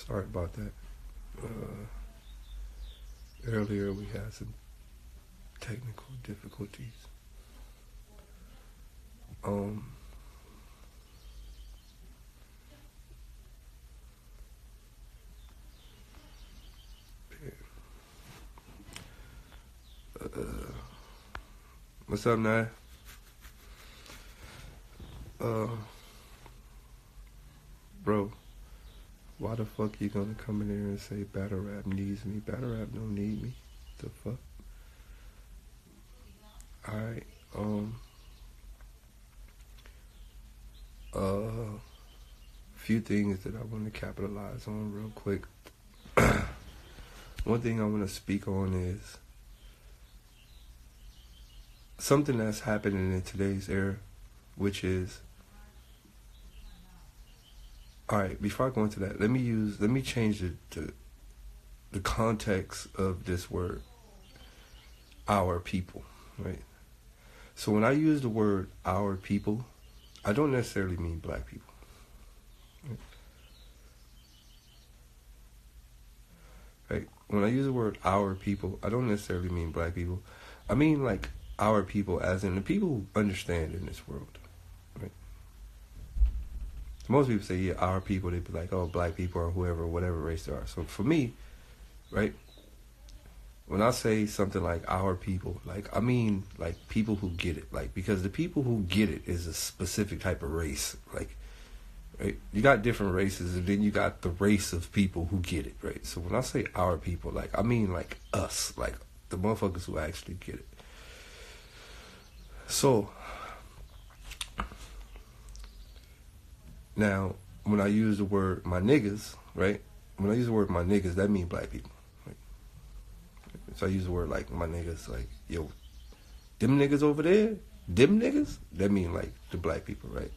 Sorry about that. Earlier we had some technical difficulties. What's up, Nye? Bro, why the fuck you gonna come in here and say battle rap needs me? Battle rap don't need me. The fuck? Alright, few things that I want to capitalize on real quick. One thing I want to speak on is something that's happening in today's era, which is, alright, before I go into that, let me change the context of this word, our people, right? So when I use the word our people, I don't necessarily mean black people. Right? When I use the word our people, I don't necessarily mean black people. I mean like our people as in the people who understand in this world. Right? Most people say, yeah, our people, they'd be like, oh, black people or whoever, whatever race they are. So for me, right, when I say something like our people, like I mean like people who get it. Like, because the people who get it is a specific type of race. Like, right? You got different races, and then you got the race of people who get it, right? So when I say our people, like I mean like us, like the motherfuckers who actually get it. So now when I use the word my niggas, right? When I use the word my niggas, that means black people. Right? So I use the word like my niggas, like, yo, them niggas over there, them niggas, that mean like the black people, right?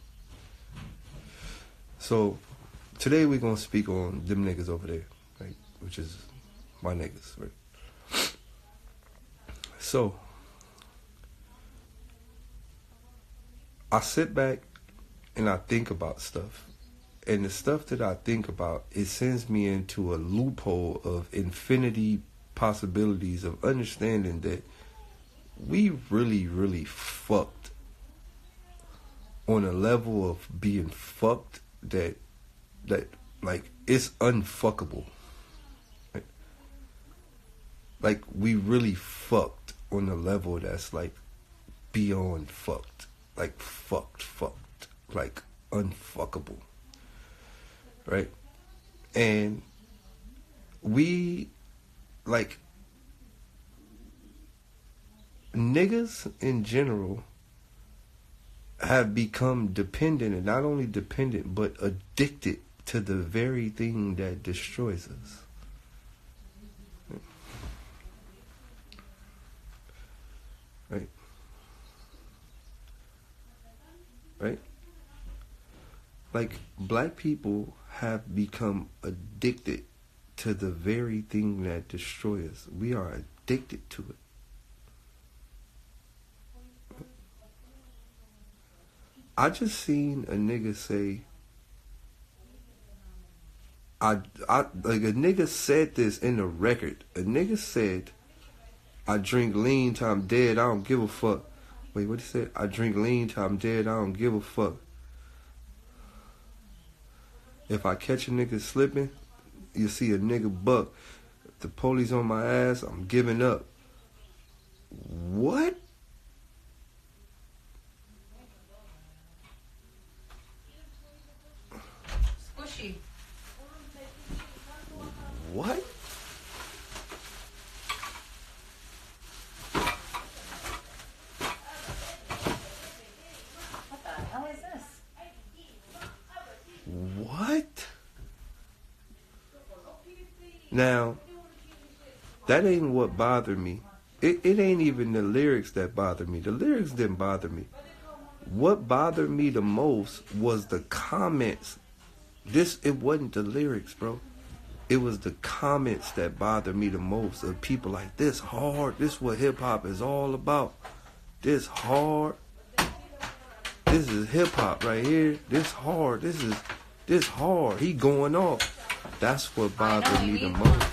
So today we're gonna speak on them niggas over there, right? Which is my niggas, right? So I sit back and I think about stuff, and the stuff that I think about, it sends me into a loophole of infinity possibilities of understanding that we really, really fucked on a level of being fucked that like it's unfuckable. Right? Like we really fucked on a level that's like beyond fucked. Like fucked, like unfuckable, right? And we, like, niggas in general have become dependent, and not only dependent, but addicted to the very thing that destroys us. Right? Right? Like, black people have become addicted to the very thing that destroys us. We are addicted to it. I just seen a nigga say, like a nigga said this in the record. A nigga said, I drink lean till I'm dead, I don't give a fuck. Wait, what he said? I drink lean till I'm dead, I don't give a fuck. If I catch a nigga slipping, you see a nigga buck. If the police on my ass, I'm giving up. What? Squishy. What? What the hell is this? What? Now, that ain't what bothered me. It ain't even the lyrics that bothered me. The lyrics didn't bother me. What bothered me the most was the comments. It wasn't the lyrics, bro. It was the comments that bothered me the most, of people like, this hard, this is what hip-hop is all about. This hard. This is hip-hop right here. This hard. This hard. He going off. That's what bothered me the most.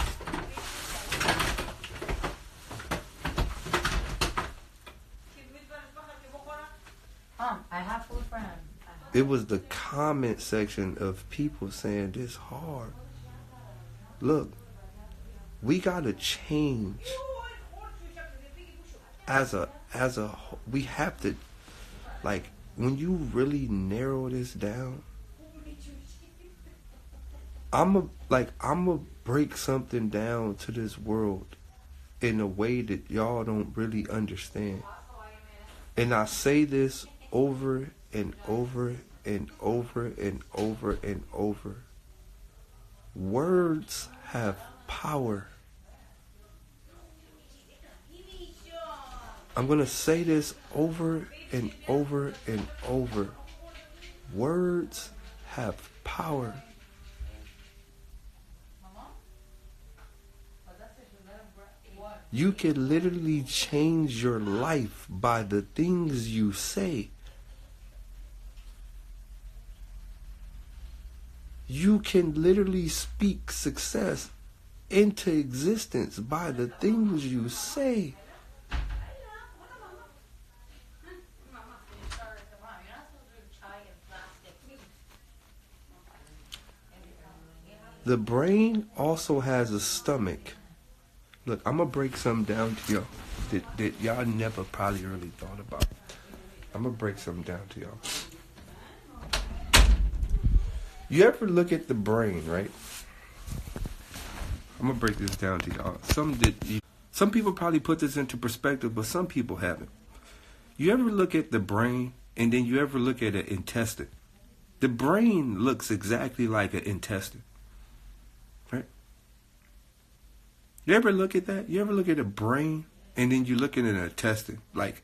I have food for him. It was the comment section of people saying this hard. Look, we gotta change. We have to, like, when you really narrow this down, I'ma break something down to this world in a way that y'all don't really understand. And I say this over and over and over and over and over. Words have power. I'm going to say this over and over and over. Words have power. You can literally change your life by the things you say. You can literally speak success into existence by the things you say. The brain also has a stomach. Look, I'm going to break something down to y'all that y'all never probably really thought about. I'm going to break something down to y'all. You ever look at the brain, right? I'm going to break this down to y'all. Some people probably put this into perspective, but some people haven't. You ever look at the brain and then you ever look at an intestine? The brain looks exactly like an intestine. Right? You ever look at that? You ever look at a brain and then you look at an intestine? Like,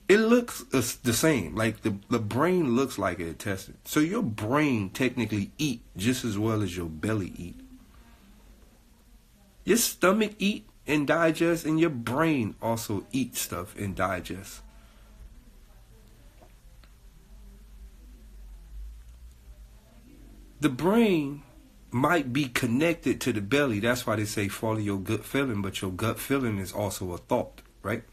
it looks the same. Like, the brain looks like an intestine. So your brain technically eat just as well as your belly eat. Your stomach eat and digest, and your brain also eats stuff and digest. The brain might be connected to the belly. That's why they say follow your gut feeling, but your gut feeling is also a thought, right?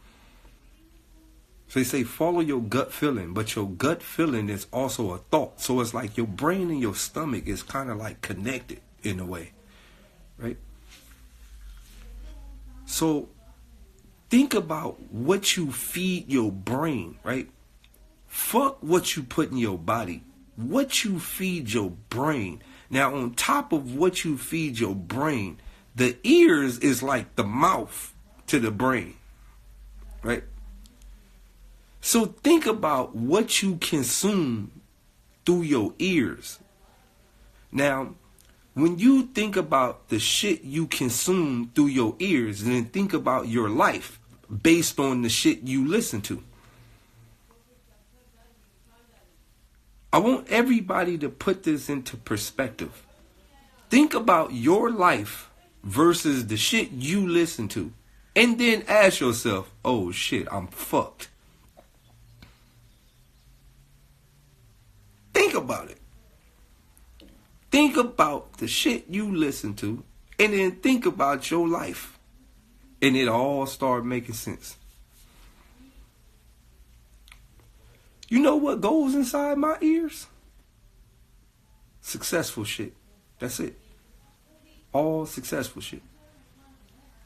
So they say follow your gut feeling, but your gut feeling is also a thought. So it's like your brain and your stomach is kind of like connected in a way, right? So think about what you feed your brain, right? Fuck what you put in your body. What you feed your brain. Now, on top of what you feed your brain, the ears is like the mouth to the brain, right? So think about what you consume through your ears. Now, when you think about the shit you consume through your ears, then think about your life based on the shit you listen to. I want everybody to put this into perspective. Think about your life versus the shit you listen to. And then ask yourself, oh shit, I'm fucked. Think about it. Think about the shit you listen to, and then think about your life. And it all start making sense. You know what goes inside my ears? Successful shit. That's it. All successful shit.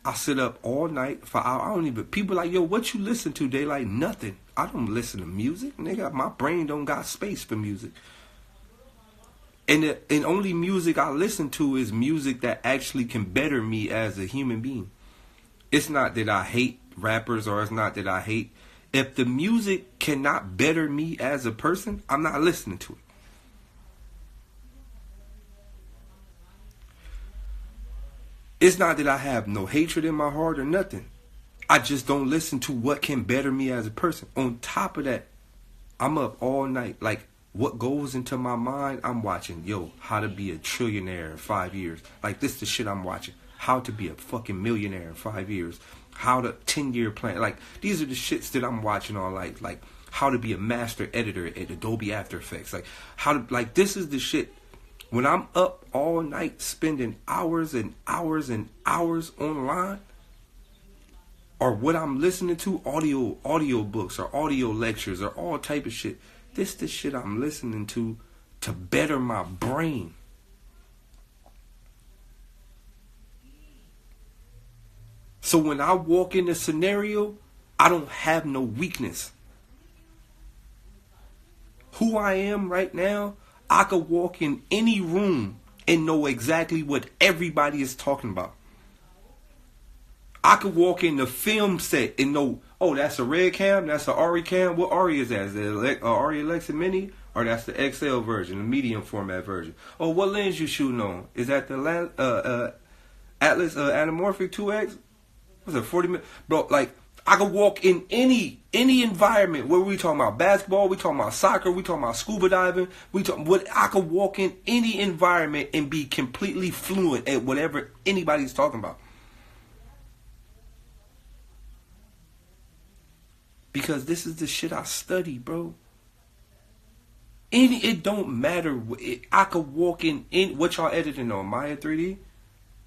I sit up all night for hours. I don't even, people like, yo, what you listen to? They like, nothing. I don't listen to music. Nigga, my brain don't got space for music. And only music I listen to is music that actually can better me as a human being. It's not that I hate rappers, or it's not that I hate. If the music cannot better me as a person, I'm not listening to it. It's not that I have no hatred in my heart or nothing. I just don't listen to what can better me as a person. On top of that, I'm up all night. Like, what goes into my mind, I'm watching, yo, how to be a trillionaire in 5 years. Like, this is the shit I'm watching. How to be a fucking millionaire in 5 years. How to 10-year plan. Like, these are the shits that I'm watching all night. Like, how to be a master editor at Adobe After Effects. Like, how to, like, this is the shit. When I'm up all night spending hours and hours and hours online, or what I'm listening to, audio books or audio lectures or all type of shit. This the shit I'm listening to better my brain. So when I walk in a scenario, I don't have no weakness. Who I am right now, I could walk in any room and know exactly what everybody is talking about. I could walk in the film set and know, oh, that's a red cam, that's a Ari cam. What Ari is that? Is it Ari Alexa Mini? Or that's the XL version, the medium format version? Oh, what lens you shooting on? Is that the Atlas Anamorphic 2X? What's it, 40 minutes? Bro, like, I could walk in any environment. What we talking about? Basketball? We talking about soccer? We talking about scuba diving? I could walk in any environment and be completely fluent at whatever anybody's talking about. Because this is the shit I study, bro. It don't matter. I could walk in what y'all editing on? Maya 3D?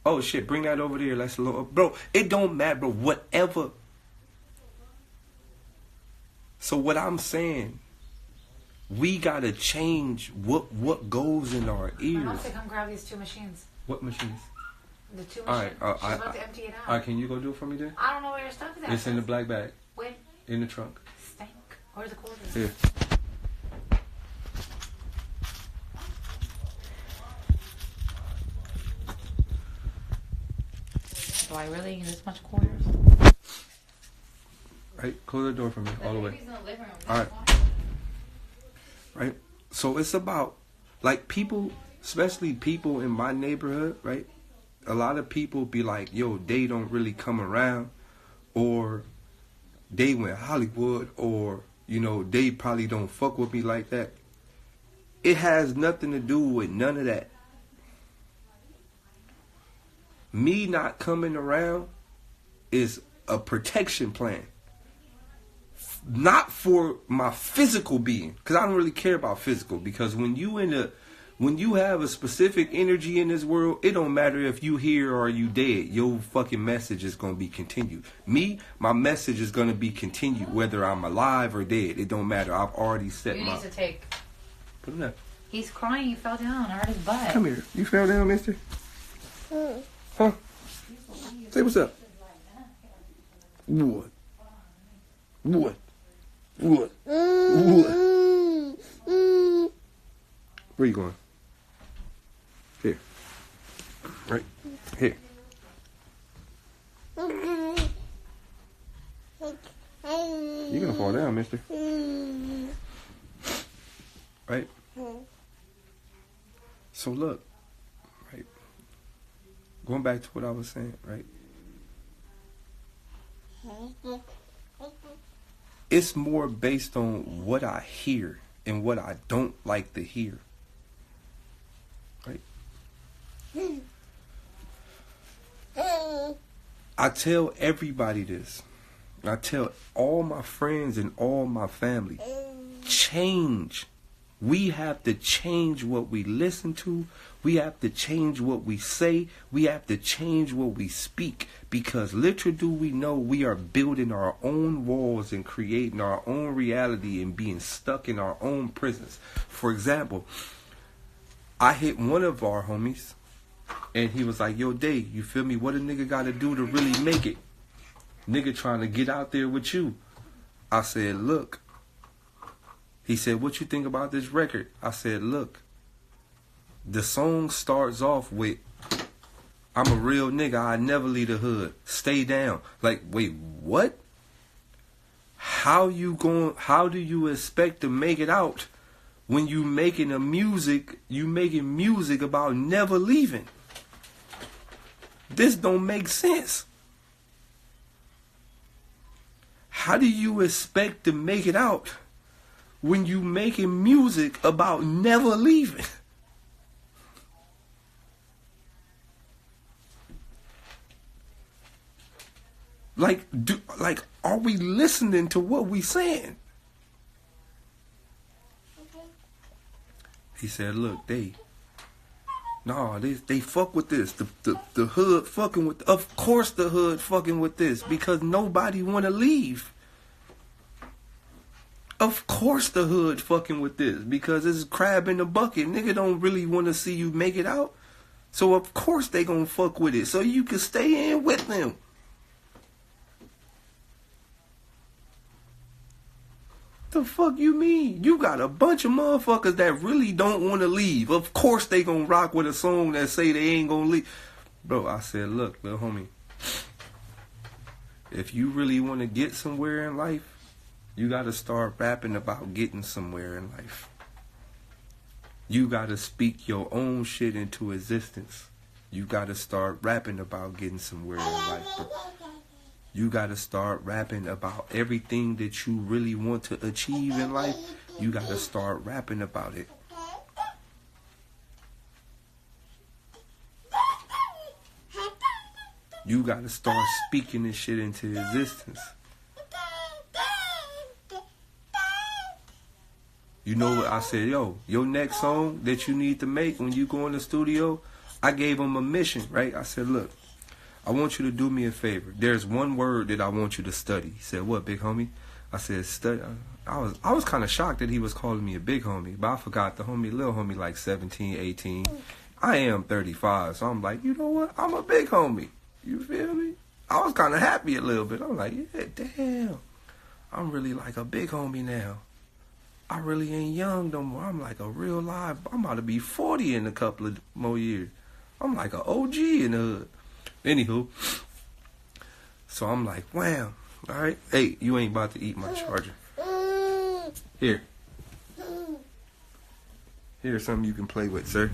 Oh shit, bring that over there. Let's look. Bro, it don't matter, bro. Whatever. So what I'm saying, we gotta change what goes in our ears. My mom said come grab these 2 machines. What machines? The 2 machines. Alright, She's about to empty it out. Alright, can you go do it for me then? I don't know where your stuff is at. It's in the black bag. Wait. In the trunk. Stank. Where's the quarters? Here. Do I really need this much quarters? Right, close the door for me, all the way. In the living room. Alright. Right? So it's about, like, people, especially people in my neighborhood, right? A lot of people be like, yo, they don't really come around, or they went Hollywood, or, you know, they probably don't fuck with me like that. It has nothing to do with none of that. Me not coming around is a protection plan. Not for my physical being, because I don't really care about physical. Because when you have a specific energy in this world, it don't matter if you here or you dead. Your fucking message is gonna be continued. Me, my message is gonna be continued whether I'm alive or dead. It don't matter. I've already set You my. need to take. Put him there. He's crying. He fell down. I heard his butt. Come here. You fell down, mister? Huh? Say what's up. What? What? What? What? Where you going? Here. Right. Here. You're gonna fall down, mister. Right? So look, right? Going back to what I was saying, right? It's more based on what I hear and what I don't like to hear. Right? I tell everybody this. I tell all my friends and all my family, change. We have to change what we listen to. We have to change what we say. We have to change what we speak. Because little do we know, we are building our own walls and creating our own reality and being stuck in our own prisons. For example, I hit one of our homies and he was like, yo, Day, you feel me? What a nigga gotta do to really make it? Nigga trying to get out there with you. I said, look. He said, what you think about this record? I said, look, the song starts off with, I'm a real nigga, I never leave the hood, stay down. Like, wait, what? How do you expect to make it out when you making music about never leaving? This don't make sense. How do you expect to make it out when you making music about never leaving? Like, are we listening to what we saying? He said, look, Dave, No, they fuck with this. The hood fucking with. Of course, the hood fucking with this because nobody want to leave. Of course, the hood fucking with this because it's crab in the bucket. Nigga don't really want to see you make it out, so of course they gonna fuck with it so you can stay in with them. The fuck you mean? You got a bunch of motherfuckers that really don't want to leave. Of course they gonna rock with a song that say they ain't gonna leave. Bro, I said, look, little homie, if you really want to get somewhere in life, you got to start rapping about getting somewhere in life. You got to speak your own shit into existence. You got to start rapping about getting somewhere in life, bro. You got to start rapping about everything that you really want to achieve in life. You got to start rapping about it. You got to start speaking this shit into existence. You know what I said? Yo, your next song that you need to make when you go in the studio, I gave him a mission, right? I said, look, I want you to do me a favor. There's one word that I want you to study. He said, what, big homie? I said, study. I was kind of shocked that he was calling me a big homie, but I forgot the homie, little homie, like 17, 18. I am 35, so I'm like, you know what? I'm a big homie. You feel me? I was kind of happy a little bit. I'm like, yeah, damn. I'm really like a big homie now. I really ain't young no more. I'm like a real live. I'm about to be 40 in a couple of more years. I'm like an OG in the hood. Anywho, so I'm like, wham. All right. Hey, you ain't about to eat my charger. Here. Here's something you can play with, sir.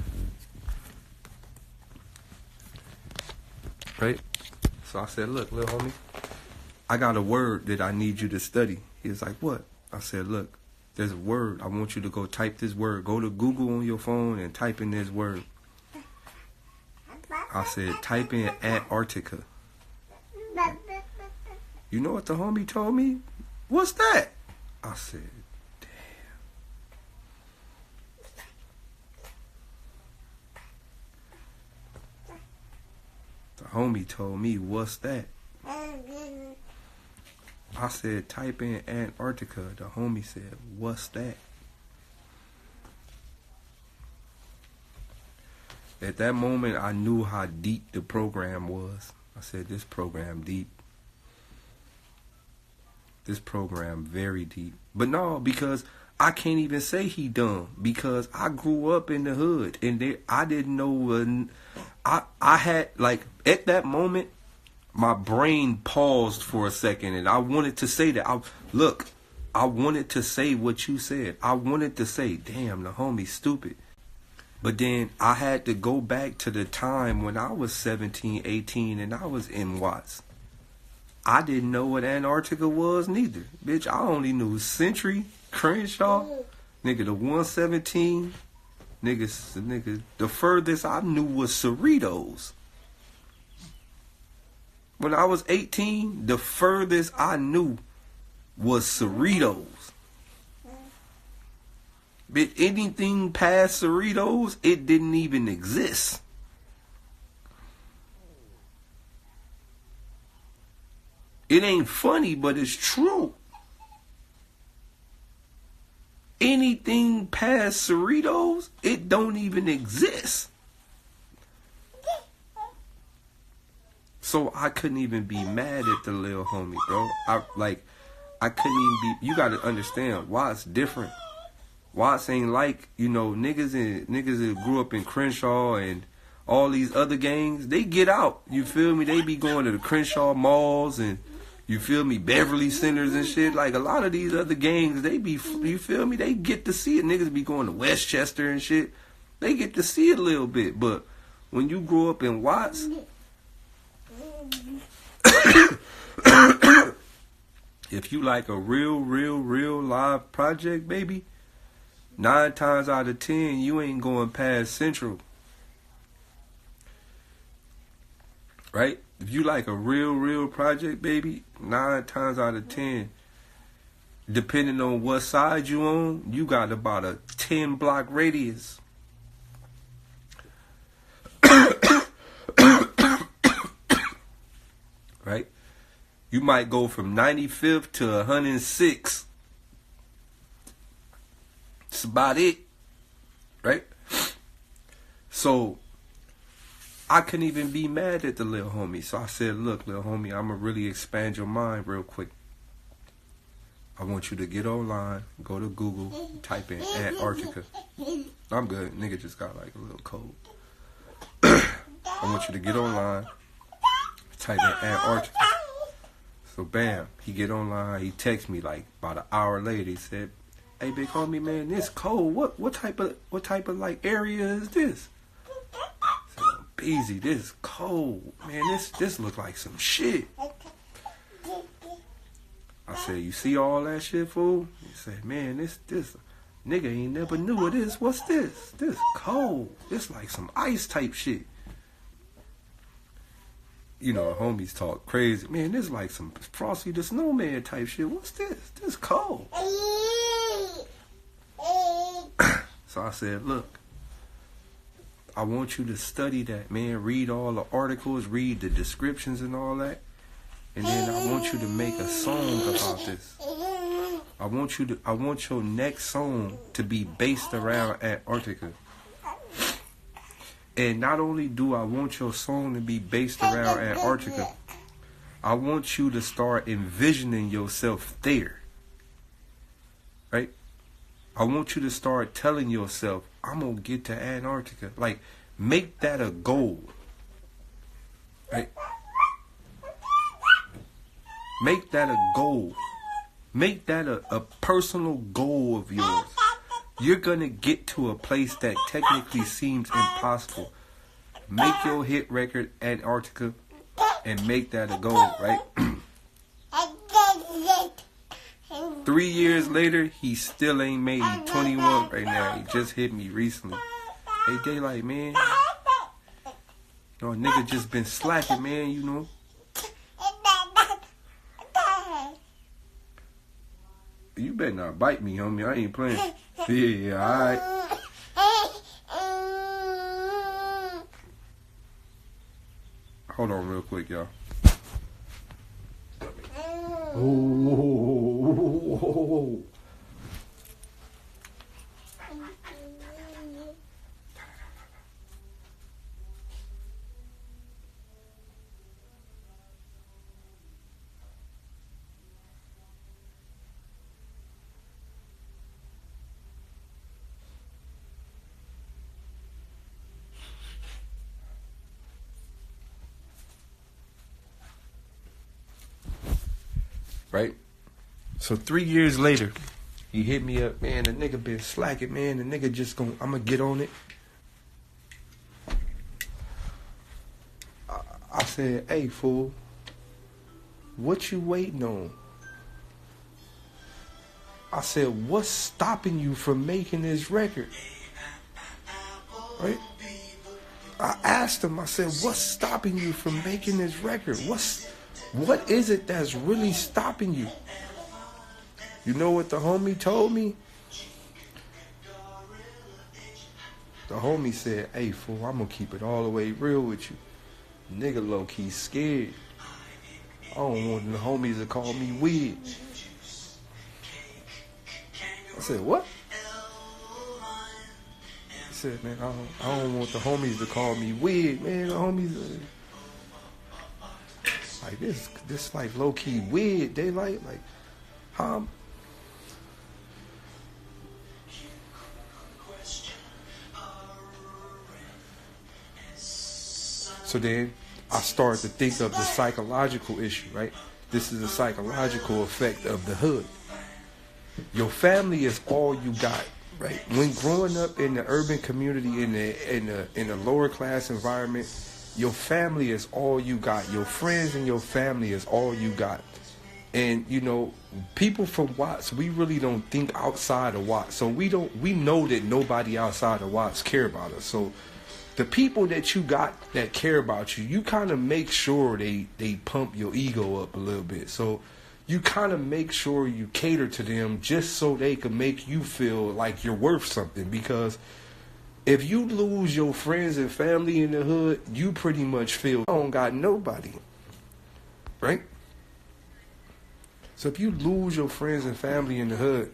Right? So I said, look, little homie, I got a word that I need you to study. He was like, what? I said, look, there's a word. I want you to go type this word. Go to Google on your phone and type in this word. I said, type in Antarctica. You know what the homie told me? What's that? I said, damn. The homie told me, what's that? I said, type in Antarctica. The homie said, what's that? At that moment, I knew how deep the program was. I said, this program deep. This program very deep. But no, because I can't even say he dumb. Because I grew up in the hood. And I didn't know. I had, like, at that moment, my brain paused for a second. And I wanted to say that. I wanted to say what you said. I wanted to say, damn, the homie's stupid. But then I had to go back to the time when I was 17, 18, and I was in Watts. I didn't know what Antarctica was neither. Bitch, I only knew Century, Crenshaw, nigga, the 117. Nigga, the furthest I knew was Cerritos. When I was 18, the furthest I knew was Cerritos. But anything past Cerritos, it didn't even exist. It ain't funny, but it's true. Anything past Cerritos, it don't even exist. So I couldn't even be mad at the little homie, bro. I couldn't even be. You gotta understand why it's different. Watts ain't like, you know, niggas that grew up in Crenshaw and all these other gangs, they get out. You feel me? They be going to the Crenshaw malls and, you feel me, Beverly Centers and shit. Like a lot of these other gangs, they be, you feel me? They get to see it. Niggas be going to Westchester and shit. They get to see it a little bit. But when you grow up in Watts, if you like a real live project, baby, 9 times out of 10, you ain't going past Central. Right? If you like a real project, baby, 9 times out of 10, depending on what side you on, you got about a 10-block radius. right? You might go from 95th to 106th. That's about it, right? So I couldn't even be mad at the little homie. So I said, look, little homie, I'm going to really expand your mind real quick. I want you to get online, go to Google, type in Antarctica. I'm good. Nigga just got like a little cold. I want you to get online, type in Antarctica. So bam, he get online, he texts me like about an hour later. He said, hey big homie, man, this cold. What type of like area is this? I said, Beezy, this is cold. Man, this look like some shit. I said, you see all that shit, fool? He said, man, this nigga ain't never knew of this. What's this? This cold. It's like some ice type shit. You know, homies talk crazy. Man, this like some Frosty the Snowman type shit. What's this? This cold. So I said, look, I want you to study that, man. Read all the articles, read the descriptions and all that. And then I want you to make a song about this. I want your next song to be based around Antarctica. And not only do I want your song to be based around Antarctica, I want you to start envisioning yourself there. Right? I want you to start telling yourself, I'm going to get to Antarctica. Like, make that a goal. Right? Make that a goal. Make that a personal goal of yours. You're going to get to a place that technically seems impossible. Make your hit record Antarctica and make that a goal, right? 3 years later, he still ain't made it. 21 right now. He just hit me recently. Hey, Daylyt, man. You know, a nigga just been slacking, man, you know. You better not bite me, homie. I ain't playing. Yeah, alright. Hold on real quick, y'all. Oh. Right? So 3 years later, he hit me up, man, the nigga been slacking, man. The nigga just I'm gonna get on it. I said, hey, fool, what you waiting on? I said, what's stopping you from making this record? Right? I asked him, I said, what's stopping you from making this record? What is it that's really stopping you? You know what the homie told me? The homie said, hey, fool, I'm going to keep it all the way real with you. Nigga low-key scared. I don't want the homies to call me weird. I said, what? He said, man, I don't want the homies to call me weird, man. The homies... like this like low-key weird. Daylyt, like, So then I started to think of the psychological issue, right? This is a psychological effect of the hood. Your family is all you got, right? When growing up in the urban community, in the lower class environment, your family is all you got. Your friends and your family is all you got. And, you know, people from Watts, we really don't think outside of Watts. So we know that nobody outside of Watts care about us. So the people that you got that care about you, you kind of make sure they pump your ego up a little bit. So you kind of make sure you cater to them just so they can make you feel like you're worth something. Because if you lose your friends and family in the hood, you pretty much feel I don't got nobody. right? So if you lose your friends and family in the hood,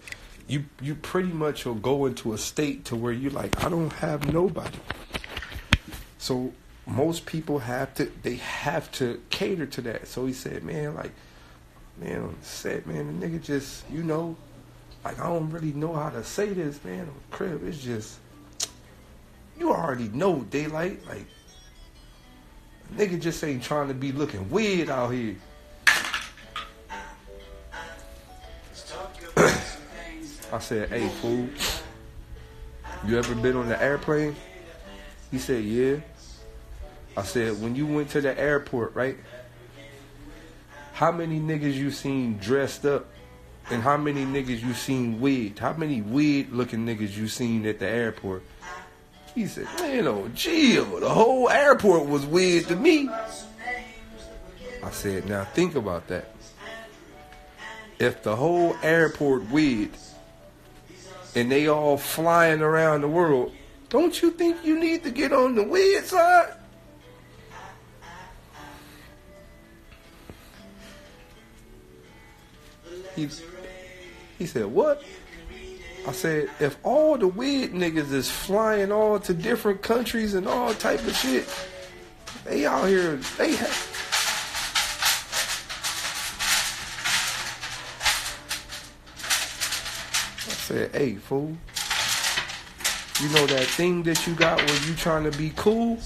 you pretty much will go into a state to where you're like, I don't have nobody. So most people have to cater to that. So he said, man, like, man, on the set, man, the nigga just, like, I don't really know how to say this, man, on the crib. It's just, you already know, Daylyt, like, nigga just ain't trying to be looking weird out here. I said, hey, fool, you ever been on the airplane? He said, yeah. I said, when you went to the airport, right? How many niggas you seen dressed up? And how many niggas you seen wigged? How many weird looking niggas you seen at the airport? He said, man, oh, chill. The whole airport was weird to me. I said, now think about that. If the whole airport weird and they all flying around the world, don't you think you need to get on the weird side? He said, what? I said, if all the weird niggas is flying all to different countries and all type of shit, they out here, they have... I said, hey, fool, you know that thing that you got where you trying to be cool?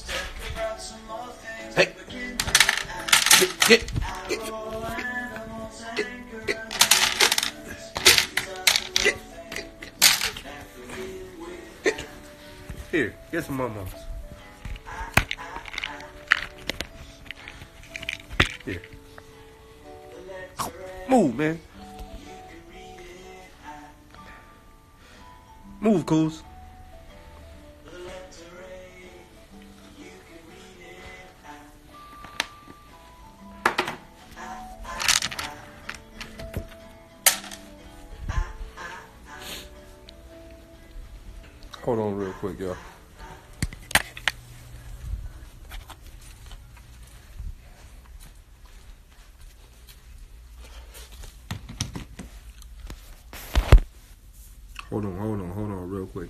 Hey, get. Here, get some momos. Here. Move, man. Move, Coos. Hold on real quick, y'all. Hold on real quick.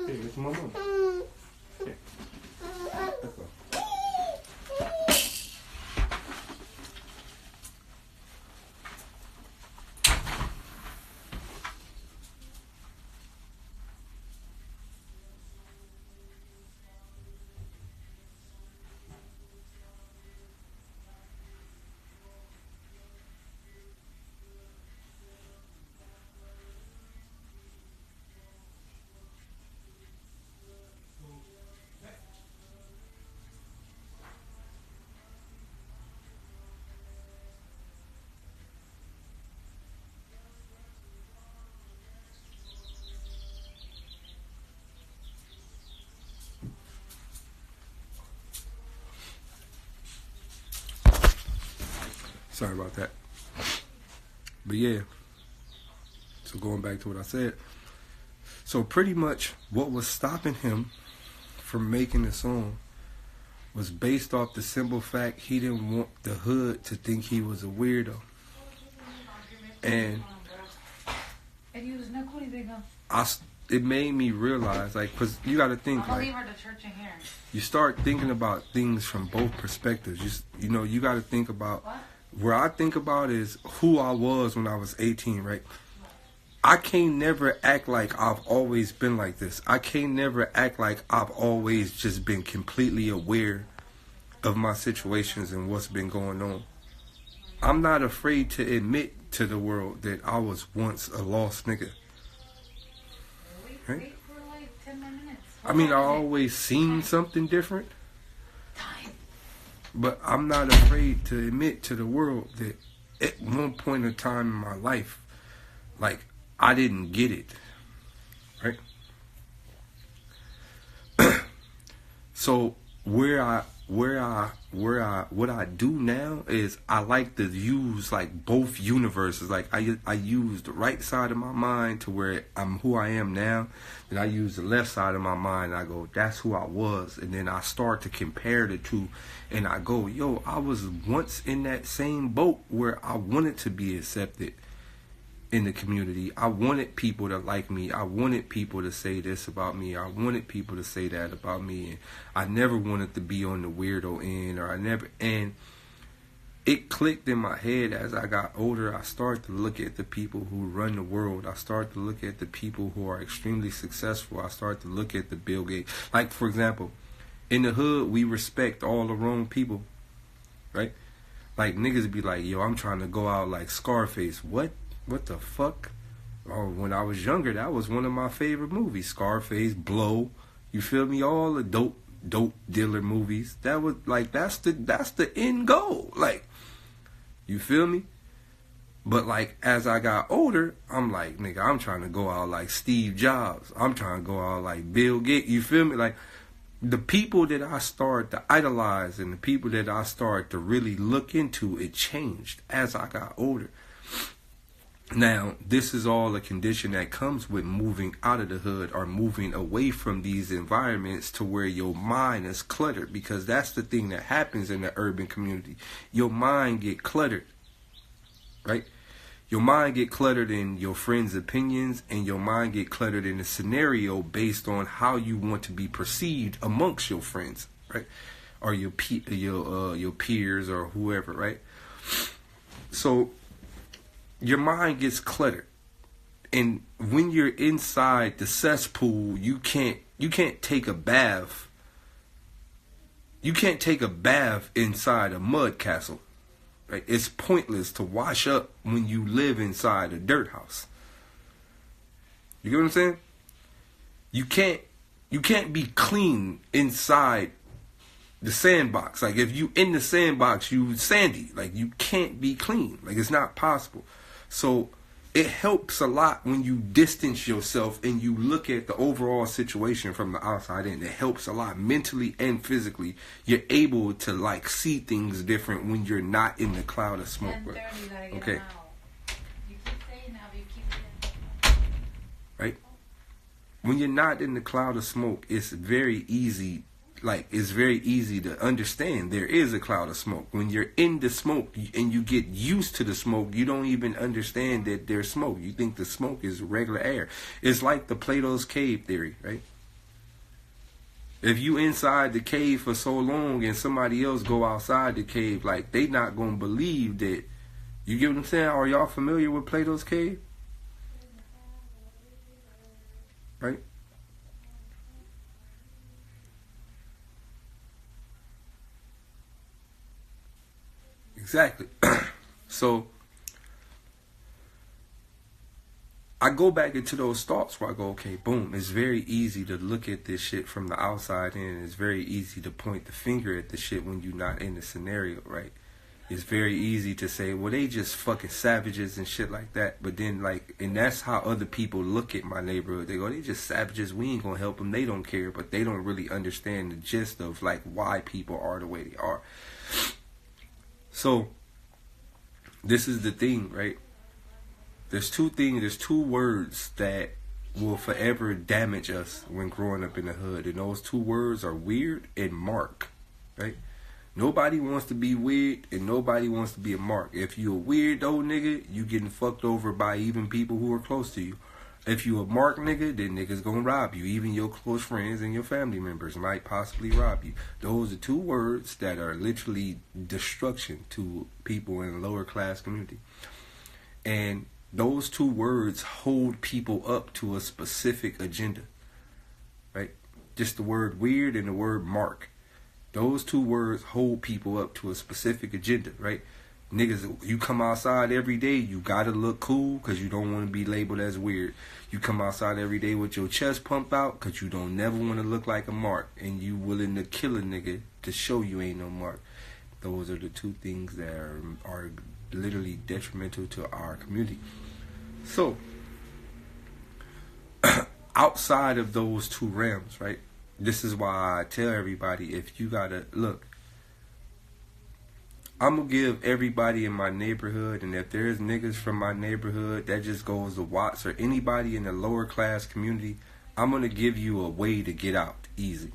Hey, get my mom. Here. Let's go. Sorry about that. But yeah, so going back to what I said. So pretty much what was stopping him from making the song was based off the simple fact he didn't want the hood to think he was a weirdo. And it made me realize, like, because you got to think, like, you start thinking about things from both perspectives. You got to think about, where I think about is who I was when I was 18, right? I can't never act like I've always been like this. I can't never act like I've always just been completely aware of my situations and what's been going on. I'm not afraid to admit to the world that I was once a lost nigga. Right? I mean, I always seen something different. But I'm not afraid to admit to the world that at one point in time in my life, like, I didn't get it. Right? So what I do now is I like to use like both universes. Like I use the right side of my mind to where I'm who I am now. Then I use the left side of my mind and I go, that's who I was. And then I start to compare the two and I go, yo, I was once in that same boat where I wanted to be accepted in the community. I wanted people to like me. I wanted people to say this about me. I wanted people to say that about me. And I never wanted to be on the weirdo end, and it clicked in my head as I got older. I started to look at the people who run the world. I started to look at the people who are extremely successful. I started to look at the Bill Gates. Like, for example, in the hood, we respect all the wrong people, right? Like, niggas be like, yo, I'm trying to go out like Scarface. What the fuck? Oh, when I was younger, that was one of my favorite movies. Scarface, Blow, you feel me? All the dope dealer movies. That was like, that's the end goal. Like, you feel me? But like, as I got older, I'm like, nigga, I'm trying to go out like Steve Jobs. I'm trying to go out like Bill Gates. You feel me? Like, the people that I started to idolize and the people that I started to really look into, it changed as I got older. Now, this is all a condition that comes with moving out of the hood or moving away from these environments to where your mind is cluttered, because that's the thing that happens in the urban community. Your mind get cluttered, right? Your mind get cluttered in your friends' opinions, and your mind get cluttered in a scenario based on how you want to be perceived amongst your friends, right? Or your peers or whoever, right? So your mind gets cluttered, and when you're inside the cesspool, you can't take a bath. You can't take a bath inside a mud castle, right? It's pointless to wash up when you live inside a dirt house. You get what I'm saying? You can't be clean inside the sandbox. Like, if you in the sandbox, you sandy. Like, you can't be clean. Like, it's not possible. So it helps a lot when you distance yourself and you look at the overall situation from the outside in. It helps a lot mentally and physically. You're able to like see things different when you're not in the cloud of smoke. Okay. You keep saying that, but you keep saying. Right? When you're not in the cloud of smoke, it's very easy. Like, it's very easy to understand there is a cloud of smoke. When you're in the smoke and you get used to the smoke, you don't even understand that there's smoke. You think the smoke is regular air. It's like the Plato's cave theory, right? If you inside the cave for so long and somebody else go outside the cave, like, they not going to believe that. You get what I'm saying? Are y'all familiar with Plato's cave? Right? Exactly. So I go back into those thoughts where I go, okay, boom, it's very easy to look at this shit from the outside in. It's very easy to point the finger at the shit when you're not in the scenario, right? It's very easy to say, well, they just fucking savages and shit like that. But then, like, and that's how other people look at my neighborhood. They go, they just savages. We ain't gonna help them. They don't care. But they don't really understand the gist of, like, why people are the way they are. So, this is the thing, right? There's two words that will forever damage us when growing up in the hood. And those two words are weird and mark, right? Nobody wants to be weird and nobody wants to be a mark. If you a weirdo nigga, you getting fucked over by even people who are close to you. If you a mark nigga, then niggas gonna rob you. Even your close friends and your family members might possibly rob you. Those are two words that are literally destruction to people in a lower class community. And those two words hold people up to a specific agenda, right? Just the word weird and the word mark. Those two words hold people up to a specific agenda, right? Niggas, you come outside every day, you gotta look cool because you don't want to be labeled as weird. You come outside every day with your chest pumped out because you don't never want to look like a mark, and you willing to kill a nigga to show you ain't no mark. Those are the two things that are literally detrimental to our community. So, outside of those two realms, right? This is why I tell everybody, if you gotta look, I'm gonna give everybody in my neighborhood, and if there's niggas from my neighborhood that just goes to Watts or anybody in the lower class community, I'm gonna give you a way to get out easy.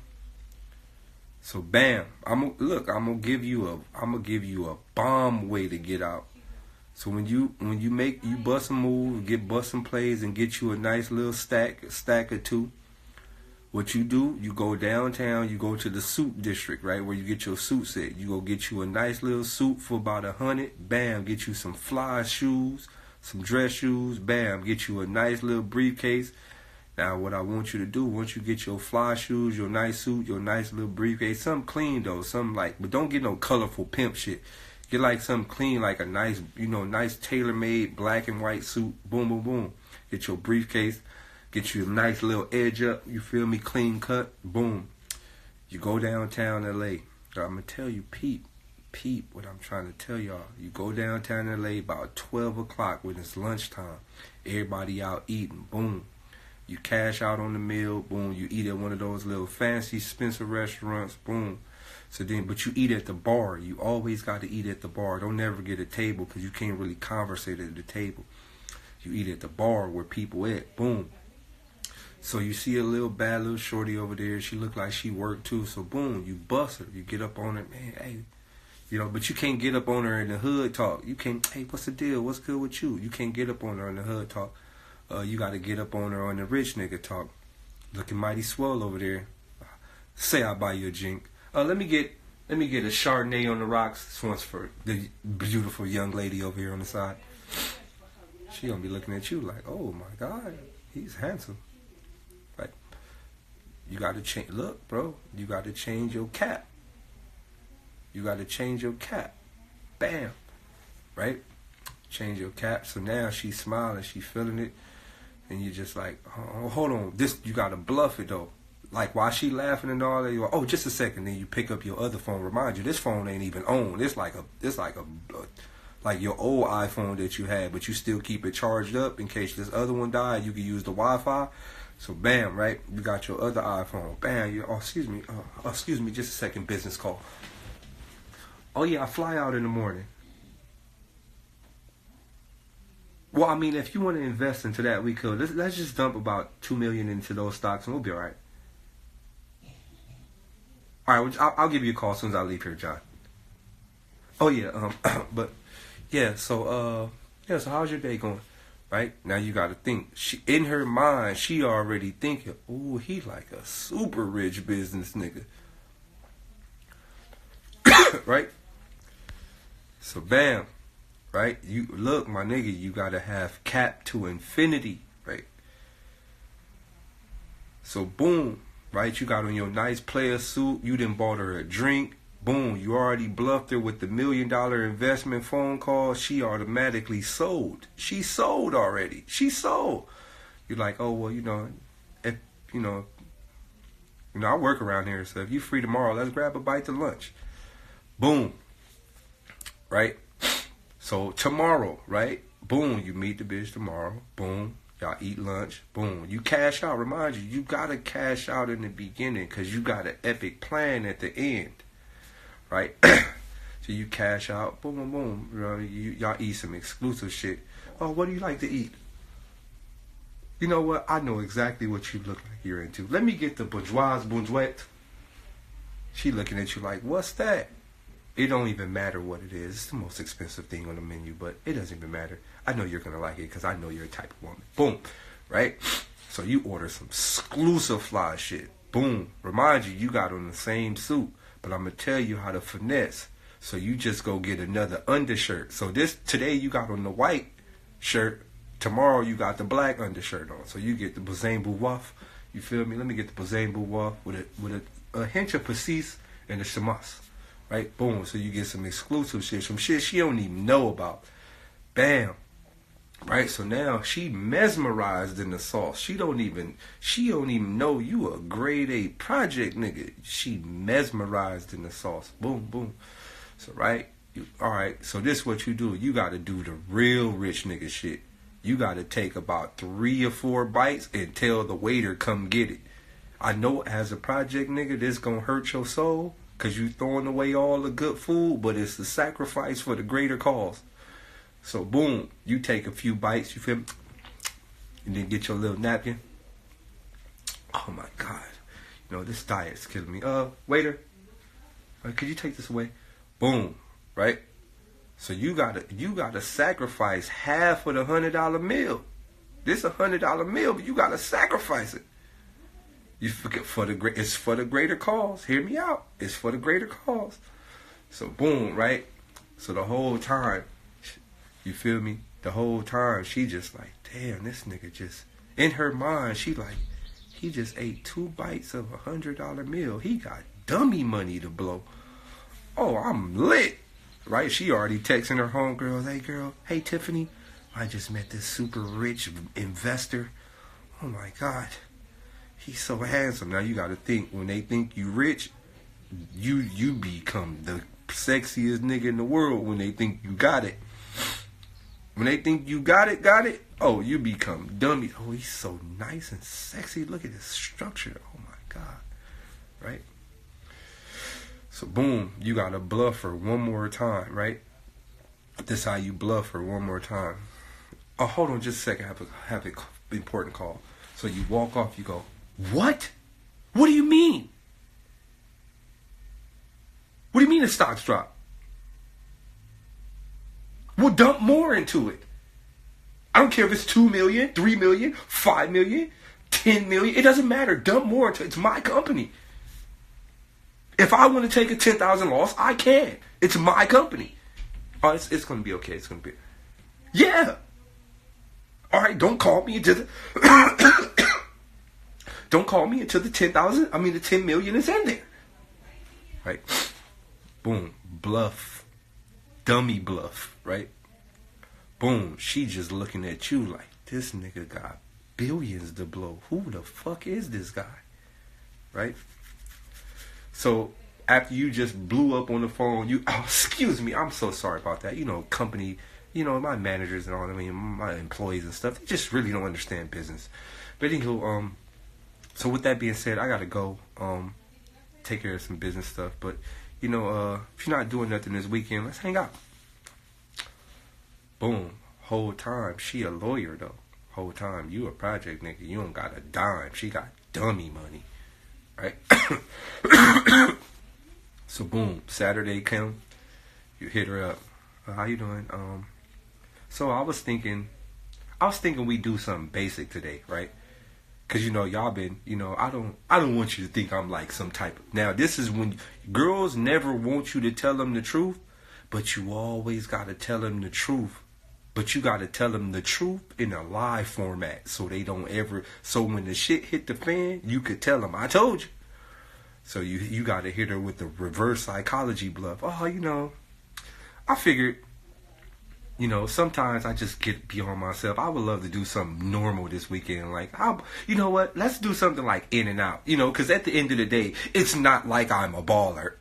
So bam, I'm gonna give you a bomb way to get out. So when you bust a move, get busting plays, and get you a nice little stack or two. What you do, you go downtown, you go to the suit district, right, where you get your suit set. You go get you a nice little suit for about $100. Bam, get you some fly shoes, some dress shoes. Bam, get you a nice little briefcase. Now, what I want you to do, once you get your fly shoes, your nice suit, your nice little briefcase, something clean though, but don't get no colorful pimp shit. Get like something clean, like a nice, nice tailor-made black and white suit. Boom, boom, boom. Get your briefcase. Get you a nice little edge up, you feel me, clean cut, boom. You go downtown LA. I'm going to tell you, peep what I'm trying to tell y'all. You go downtown LA about 12 o'clock when it's lunchtime. Everybody out eating, boom. You cash out on the meal, boom. You eat at one of those little fancy Spencer restaurants, boom. But you eat at the bar. You always got to eat at the bar. Don't never get a table because you can't really conversate at the table. You eat at the bar where people at, boom. So you see a bad little shorty over there. She look like she worked too. So boom, you bust her. You get up on her, man. Hey, but you can't get up on her in the hood talk. You can't. Hey, what's the deal? What's good with you? You can't get up on her in the hood talk. You got to get up on her on the rich nigga talk. Looking mighty swell over there. Say I'll buy you a drink. Let me get a Chardonnay on the rocks. This one's for the beautiful young lady over here on the side. She gonna be looking at you like, oh my God, he's handsome. You got to change. Look, bro, you got to change your cap. You got to change your cap. Bam. Right? Change your cap. So now she's smiling. She's feeling it. And you're just like, oh, hold on. You got to bluff it, though. Like, while she laughing and all that, you're like, oh, just a second. Then you pick up your other phone. Remind you, this phone ain't even on. It's like your old iPhone that you had, but you still keep it charged up in case this other one died. You can use the Wi-Fi. So bam, right? You got your other iPhone. Bam, excuse me, just a second, business call. Oh yeah, I fly out in the morning. Well, I mean, if you want to invest into that, we could. Let's just dump about $2 million into those stocks, and we'll be all right. All right, I'll give you a call as soon as I leave here, John. Oh yeah, so how's your day going? Right? Now you got to think. In her mind, she already thinking, ooh, he like a super rich business nigga. Right? So bam. Right? You look, my nigga, you got to have cap to infinity. Right? So boom. Right? You got on your nice player suit. You done bought her a drink. Boom, you already bluffed her with the $1 million investment phone call. She automatically sold. She sold already. She sold. You're like, oh, well, if, I work around here, so if you free tomorrow, let's grab a bite to lunch. Boom. Right? So tomorrow, right? Boom, you meet the bitch tomorrow. Boom, y'all eat lunch. Boom, you cash out. Remind you got to cash out in the beginning because you got an epic plan at the end. Right? So you cash out, boom, boom, boom. Y'all eat some exclusive shit. Oh, what do you like to eat? You know what? I know exactly what you look like you're into. Let me get the bourgeoise bonjourette. She looking at you like, what's that? It don't even matter what it is. It's the most expensive thing on the menu, but it doesn't even matter. I know you're going to like it because I know you're a type of woman. Boom. Right? So you order some exclusive fly shit. Boom. Remind you got on the same suit. But I'm going to tell you how to finesse. So you just go get another undershirt. So today you got on the white shirt. Tomorrow you got the black undershirt on. So you get the Bazin Bouwouf. You feel me? Let me get the Bazin Bouwouf with a hint of Passis and the shamas, right? Boom. So you get some exclusive shit, some shit she don't even know about. Bam. Right? So now she mesmerized in the sauce. She don't even know you a grade A project nigga. She mesmerized in the sauce. Boom, boom. So right? Alright, so this what you do. You gotta do the real rich nigga shit. You gotta take about 3 or 4 bites and tell the waiter come get it. I know as a project nigga this gonna hurt your soul, cause you throwing away all the good food, but it's the sacrifice for the greater cause. So boom, you take a few bites, you feel me? And then get your little napkin. Oh my God. You know, this diet's killing me. Waiter, could you take this away? Boom, right? So you gotta sacrifice half of the $100 meal. This $100 meal, but you gotta sacrifice it. You forget it's for the greater cause. Hear me out. It's for the greater cause. So boom, right? So the whole time, you feel me? The whole time, she just like, damn, this nigga just, in her mind, she like, he just ate 2 bites of $100 meal. He got dummy money to blow. Oh, I'm lit. Right? She already texting her homegirls, hey girl, hey Tiffany, I just met this super rich investor. Oh my God. He's so handsome. Now you gotta think, when they think you rich, you become the sexiest nigga in the world when they think you got it. When they think you got it, oh, you become dummy. Oh, he's so nice and sexy. Look at his structure. Oh, my God. Right? So, boom, you got to bluff her one more time, right? This is how you bluff her one more time. Oh, hold on just a second. I have an important call. So you walk off, you go, what? What do you mean? What do you mean the stocks drop? We'll dump more into it. I don't care if it's 2 million, 3 million, 5 million, 10 million. It doesn't matter. Dump more into it. It's my company. If I want to take a 10,000 loss, I can. It's my company. Oh, it's going to be okay. It's going to be. Yeah. All right. Don't call me until the. Don't call me until the 10,000. I mean, the 10 million is in there. Right. Boom. Bluff. Dummy bluff, right? Boom, she just looking at you like, this nigga got billions to blow. Who the fuck is this guy? Right? So, after you just blew up on the phone, excuse me, I'm so sorry about that. You know, company, you know, my managers and all, I mean, my employees and stuff, they just really don't understand business. But anywho, so with that being said, I gotta go, take care of some business stuff, but you know, if you're not doing nothing this weekend, let's hang out. Boom. Whole time, she a lawyer, though. Whole time, you a project nigga. You don't got a dime. She got dummy money. Right? So, boom. Saturday come. You hit her up. How you doing? So, I was thinking we do something basic today, right? Cause you know y'all been, you know, I don't want you to think I'm like some type of. Now this is when girls never want you to tell them the truth, but you always gotta tell them the truth. But you gotta tell them the truth in a live format, so they don't ever. So when the shit hit the fan, you could tell them, I told you. So you gotta hit her with the reverse psychology bluff. Oh, you know, I figured. You know, sometimes I just get beyond myself. I would love to do something normal this weekend. Like, you know what? Let's do something like In and Out. You know, because at the end of the day, it's not like I'm a baller.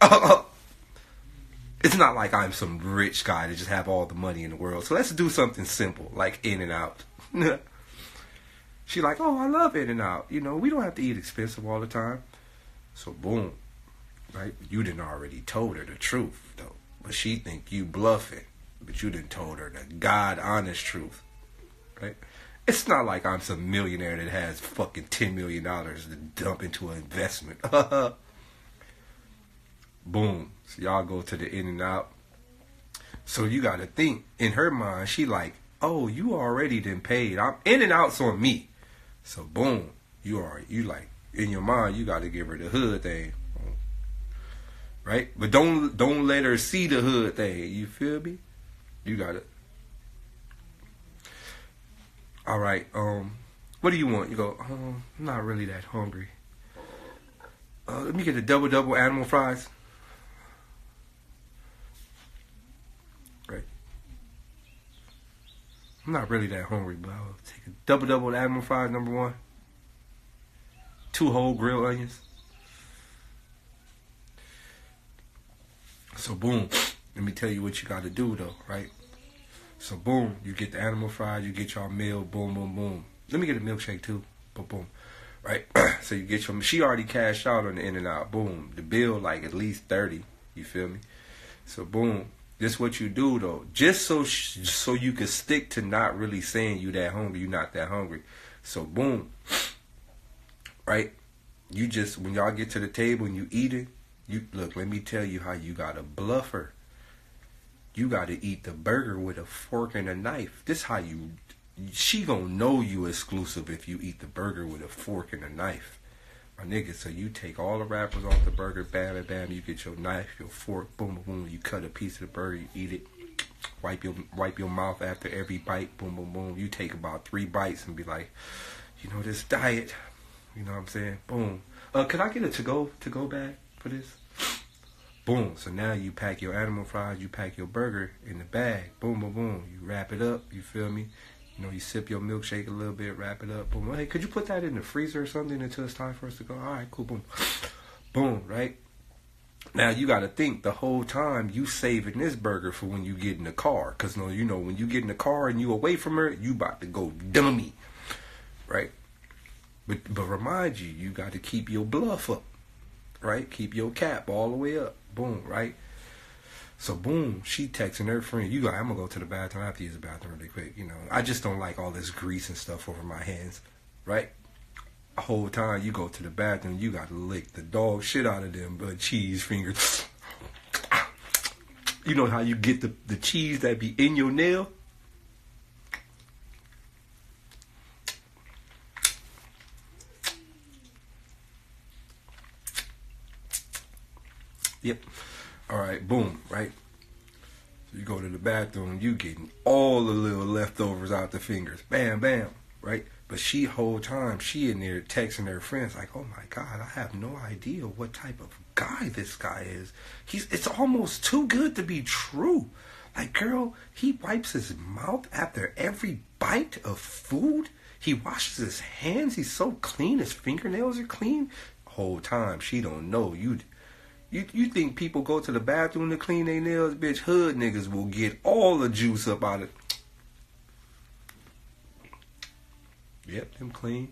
It's not like I'm some rich guy that just have all the money in the world. So let's do something simple, like In and Out. She like, oh, I love In and Out. You know, we don't have to eat expensive all the time. So boom, right? You done already told her the truth, though. But she think you bluffing. But you done told her the God honest truth, right? It's not like I'm some millionaire that has fucking $10 million to dump into an investment. Boom. So y'all go to the In and Out. So you got to think, in her mind, she like, oh, you already done paid. I'm In and Out's on me. So boom, you like, in your mind, you got to give her the hood thing. Right? But don't let her see the hood thing. You feel me? You got it. All right. What do you want? You go, I'm not really that hungry. Let me get a double animal fries. I'm not really that hungry, but I'll take a double animal fries, number 1. 2 whole grilled onions. So boom, let me tell you what you got to do though, right? So boom, you get the animal fries, you get your meal, boom, boom, boom. Let me get a milkshake too, boom, boom, right? So you get your, she already cashed out on the In-N-Out, boom. The bill like at least 30, you feel me? So boom, this what you do though, just so you can stick to not really saying you that hungry, you not that hungry. So boom, right? You just, when y'all get to the table and you eat it, you look, let me tell you how you got to bluff her. You got to eat the burger with a fork and a knife. This how you, she gonna know you exclusive if you eat the burger with a fork and a knife. My nigga, so you take all the wrappers off the burger, bam, bam, bam, you get your knife, your fork, boom, boom, boom, you cut a piece of the burger, you eat it, wipe your mouth after every bite, boom, boom, boom. You take about 3 bites and be like, you know, this diet, you know what I'm saying? Boom. Could I get a to-go bag for this? Boom. So now you pack your animal fries, you pack your burger in the bag. Boom, boom, boom. You wrap it up. You feel me? You know, you sip your milkshake a little bit, wrap it up. Boom. Hey, could you put that in the freezer or something until it's time for us to go? All right, cool. Boom. Boom, right? Now you got to think the whole time you saving this burger for when you get in the car. Because, you know, when you get in the car and you away from her, you about to go dummy. Right? But remind you, you got to keep your bluff up. Right? Keep your cap all the way up. Boom, right? So boom, she texting her friend, I'm gonna go to the bathroom. I have to use the bathroom really quick, you know. I just don't like all this grease and stuff over my hands, right? The whole time you go to the bathroom, you gotta lick the dog shit out of them cheese fingers. You know how you get the cheese that be in your nail? Yep. All right, boom, right? So you go to the bathroom, you getting all the little leftovers out the fingers. Bam, bam, right? But she whole time, she in there texting her friends like, oh my God, I have no idea what type of guy this guy is. It's almost too good to be true. Like, girl, he wipes his mouth after every bite of food. He washes his hands. He's so clean. His fingernails are clean. Whole time, she don't know you. You think people go to the bathroom to clean their nails? Bitch, hood niggas will get all the juice up out of it. Yep, them clean.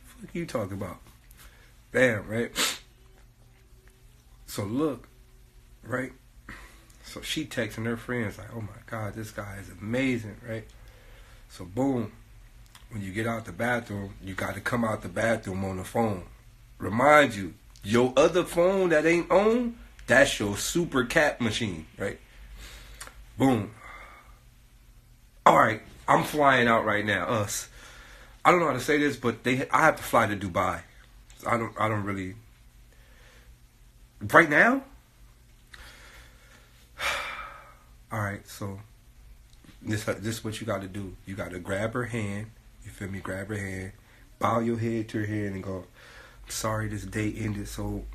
Fuck you talking about? Bam, right? So look, right? So she texting her friends like, oh my God, this guy is amazing, right? So boom, when you get out the bathroom, you got to come out the bathroom on the phone. Remind you, your other phone that ain't on, that's your super cap machine, right? Boom. All right, I'm flying out right now. I don't know how to say this, but I have to fly to Dubai. I don't really. Right now? All right, so this is what you got to do. You got to grab her hand. You feel me? Grab her hand. Bow your head to her hand and go, I'm sorry this date ended so...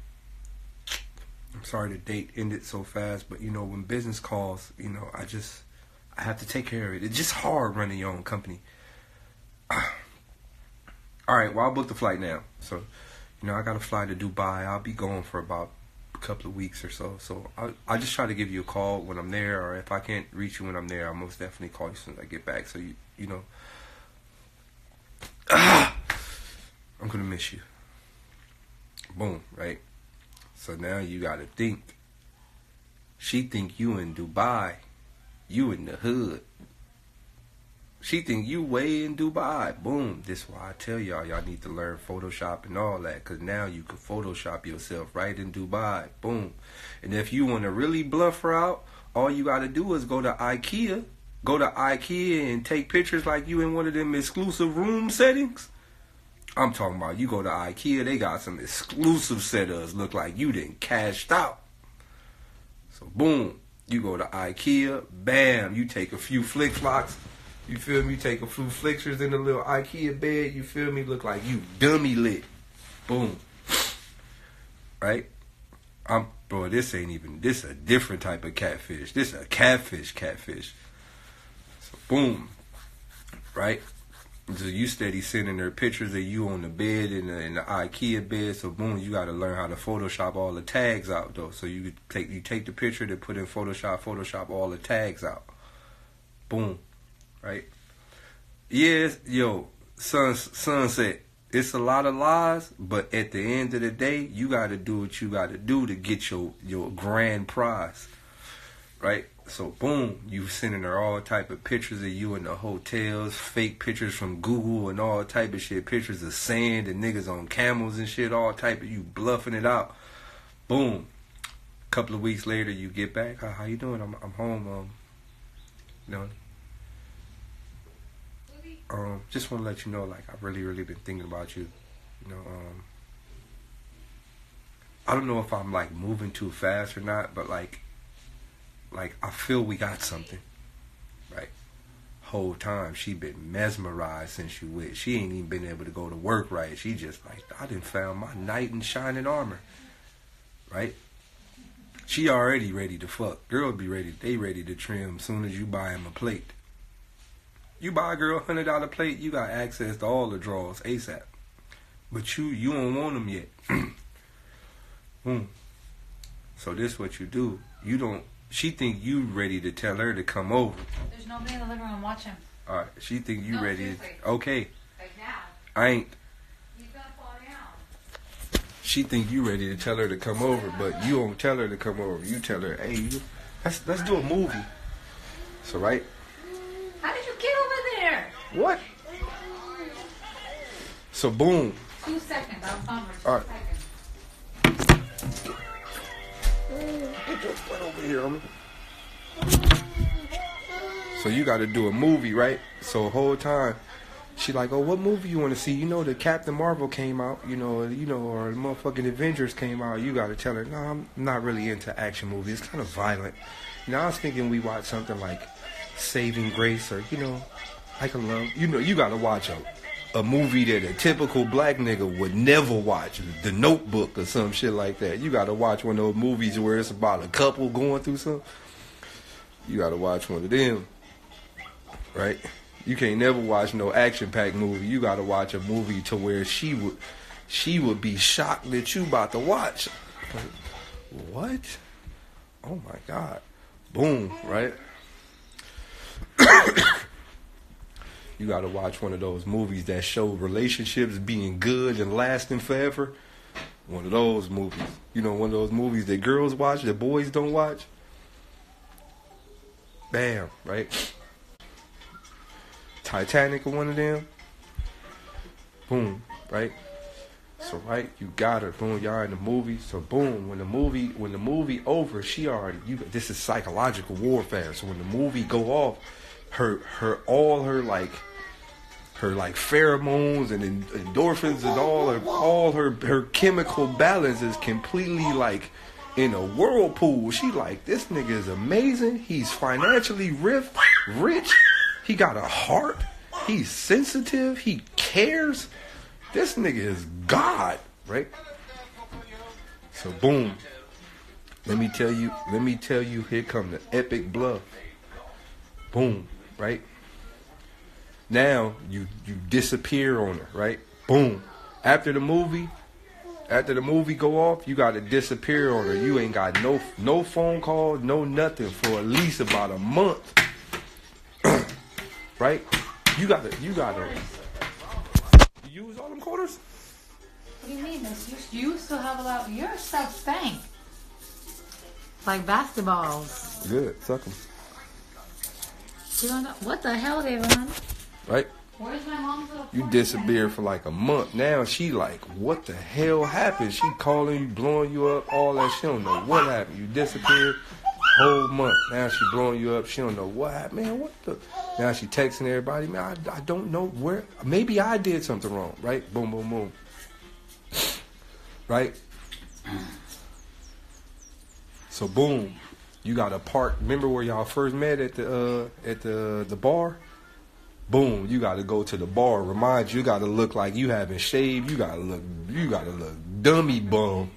I'm sorry the date ended so fast, but, you know, when business calls, you know, I have to take care of it. It's just hard running your own company. All right, well, I'll book the flight now. So, you know, I got to fly to Dubai. I'll be going for about a couple of weeks or so. So I'll just try to give you a call when I'm there, or if I can't reach you when I'm there, I'll most definitely call you as soon as I get back. So, you know, I'm going to miss you. Boom, right? So now you got to think. She think you in Dubai. You in the hood. She think you way in Dubai. Boom. This is why I tell y'all need to learn Photoshop and all that. Because now you can Photoshop yourself right in Dubai. Boom. And if you want to really bluff her out, all you got to do is go to IKEA. Go to IKEA and take pictures like you in one of them exclusive room settings. I'm talking about you go to IKEA, they got some exclusive setups. Look like you done cashed out. So boom, you go to IKEA, bam, you take a few flick flocks. You feel me? Take a few flickers in the little IKEA bed. You feel me? Look like you dummy lit. Boom. Right? Bro, this a different type of catfish. This a catfish. So boom. right? So you steady sending her pictures of you on the bed in the IKEA bed. So boom, you got to learn how to Photoshop all the tags out though. So you take the picture, then put in Photoshop all the tags out. Boom, right? Yes, yo, sunset. It's a lot of lies, but at the end of the day, you got to do what you got to do to get your grand prize, right? So boom, you sending her all type of pictures of you in the hotels, fake pictures from Google and all type of shit, pictures of sand and niggas on camels and shit, all type of you bluffing it out. Boom. A couple of weeks later, you get back. How you doing? I'm home. You know. Just want to let you know, like, I've really been thinking about you. You know, I don't know if I'm like moving too fast or not, but like I feel we got something, right? Whole time she been mesmerized since you went. She ain't even been able to go to work right. She just like, I done found my knight in shining armor, right? She already ready to fuck. Girl be ready. They ready to trim soon as you buy him a plate. You buy a girl $100 plate, you got access to all the drawers ASAP. But you don't want them yet. So this what you do. You don't. She think you ready to tell her to come over. There's nobody in the living room watching. All right. She think you ready. Seriously. Okay. Like now. I ain't. He's gonna fall down. She think you ready to tell her to come over, but you don't tell her to come over. You tell her, hey, let's do a movie. So right. How did you get over there? What? So boom. 2 seconds. I was gone for 2 All right. seconds. Get your butt over here, homie. So you got to do a movie, right? So the whole time, she like, oh, what movie you want to see? You know, the Captain Marvel came out, or the motherfucking Avengers came out. You got to tell her, no, I'm not really into action movies. It's kind of violent. I was thinking we watch something like Saving Grace or, like a love. You got to watch a movie that a typical black nigga would never watch. The Notebook or some shit like that. You got to watch one of those movies where it's about a couple going through something. You got to watch one of them. Right? You can't never watch no action-packed movie. You got to watch a movie to where she would be shocked that you about to watch. Like, what? Oh my God. Boom, right? You got to watch one of those movies that show relationships being good and lasting forever. One of those movies. One of those movies that girls watch, that boys don't watch. Bam, right? Titanic or one of them. Boom, right? So right, you got her. Boom, y'all in the movie. So boom, when the movie over, she already. This is psychological warfare. So when the movie go off, her pheromones and endorphins and all her chemical balance is completely like in a whirlpool. She like, this nigga is amazing. He's financially rich. He got a heart. He's sensitive. He cares. This nigga is God, right? So boom. Let me tell you, here come the epic bluff. Boom, right? Now you disappear on her, right? Boom. After the movie go off, you gotta disappear on her. You ain't got no phone call, no nothing for at least about a month. Right? You gotta you use all them quarters? What do you mean? You still have a lot. Your stuff stank. Like basketballs. Good, suck them. What the hell, Devon? Right? Where's my mom's little You disappeared for like a month. Now she like, what the hell happened? She calling you, blowing you up, all that. She don't know what happened. You disappeared whole month. Now she blowing you up. She don't know what happened. Man, what the? Now she texting everybody. Man, I don't know where. Maybe I did something wrong. Right? Boom, boom, boom. Right? So boom. You got a part. Remember where y'all first met at the bar? Boom, you got to go to the bar. Remind you got to look like you haven't shaved. You got to look dummy bum,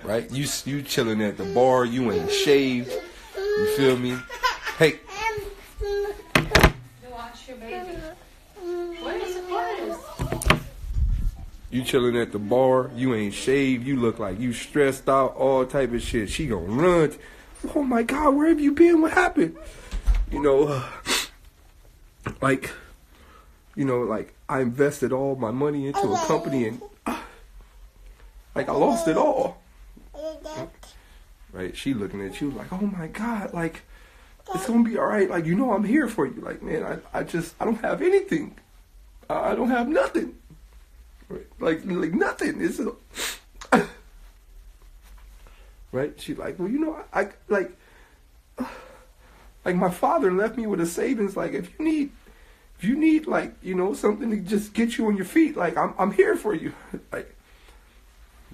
right? You chilling at the bar. You ain't shaved. You feel me? Hey. Watch your baby. You chilling at the bar, you ain't shaved, you look like you stressed out, all type of shit. She gonna run. Oh my God, where have you been? What happened? You know, like I invested all my money into a company and like I lost it all. Right? She looking at you like, oh my God, like it's gonna be all right. Like, you know, I'm here for you. Like, man, I don't have anything. I don't have nothing. Like nothing. It's right. She like, well, you know, I like my father left me with a savings. Like, if you need like, you know, something to just get you on your feet, like I'm here for you. Like,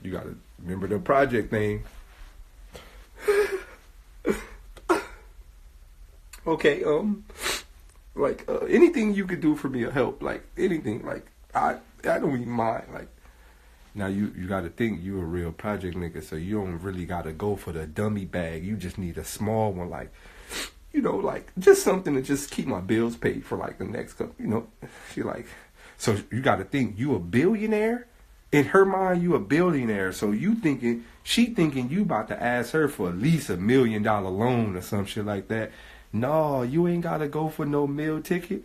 you gotta remember the project thing. Okay, like anything you could do for me to help, like anything, like I don't even mind. Like, now you got to think you a real project nigga, so you don't really got to go for the dummy bag. You just need a small one, like, you know, like just something to just keep my bills paid for like the next couple, you know. She like, so you got to think you a billionaire. In her mind, you a billionaire, so she thinking you about to ask her for at least $1 million loan or some shit like that. No, you ain't got to go for no meal ticket.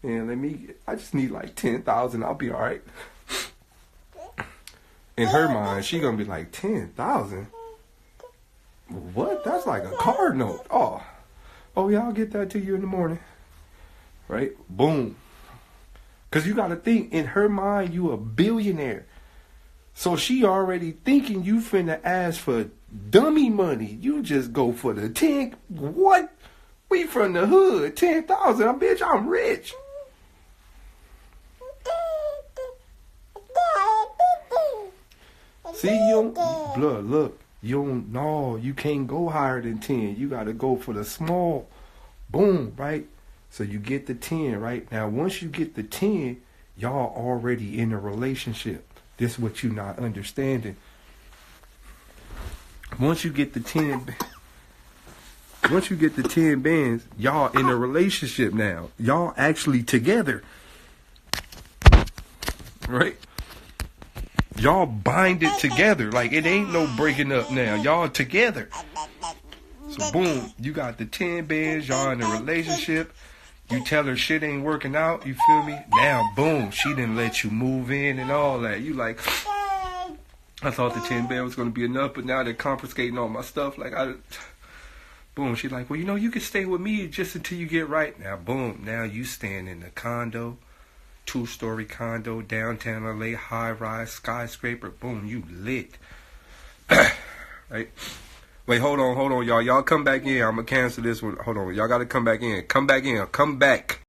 Man, I just need like 10,000. I'll be all right. In her mind, she gonna be like, 10,000? What? That's like a car note. Oh yeah, I'll get that to you in the morning. Right? Boom. Because you got to think, in her mind, you a billionaire. So she already thinking you finna ask for dummy money. You just go for the 10. What? We from the hood. 10,000. Bitch, I'm rich. See, you don't, look, you can't go higher than 10. You got to go for the small. Boom, right? So you get the 10, right? Now, once you get the 10, y'all already in a relationship. This is what you not understanding. Once you get the 10 bands, y'all in a relationship now. Y'all actually together. Right? Y'all bind it together. Like, it ain't no breaking up now. Y'all together. So boom, you got the 10 bands, y'all in a relationship. You tell her shit ain't working out, you feel me? Now, boom, she didn't let you move in and all that. You like, I thought the 10 band was going to be enough, but now they're confiscating all my stuff. Like, boom, she like, well, you know, you can stay with me just until you get right. Now, boom, now you stand in a condo, 2-story condo, downtown LA, high-rise, skyscraper. Boom, you lit. Right? Wait, hold on, y'all. Y'all come back in. I'm going to cancel this one. Hold on. Y'all got to come back in. Come back in. Come back.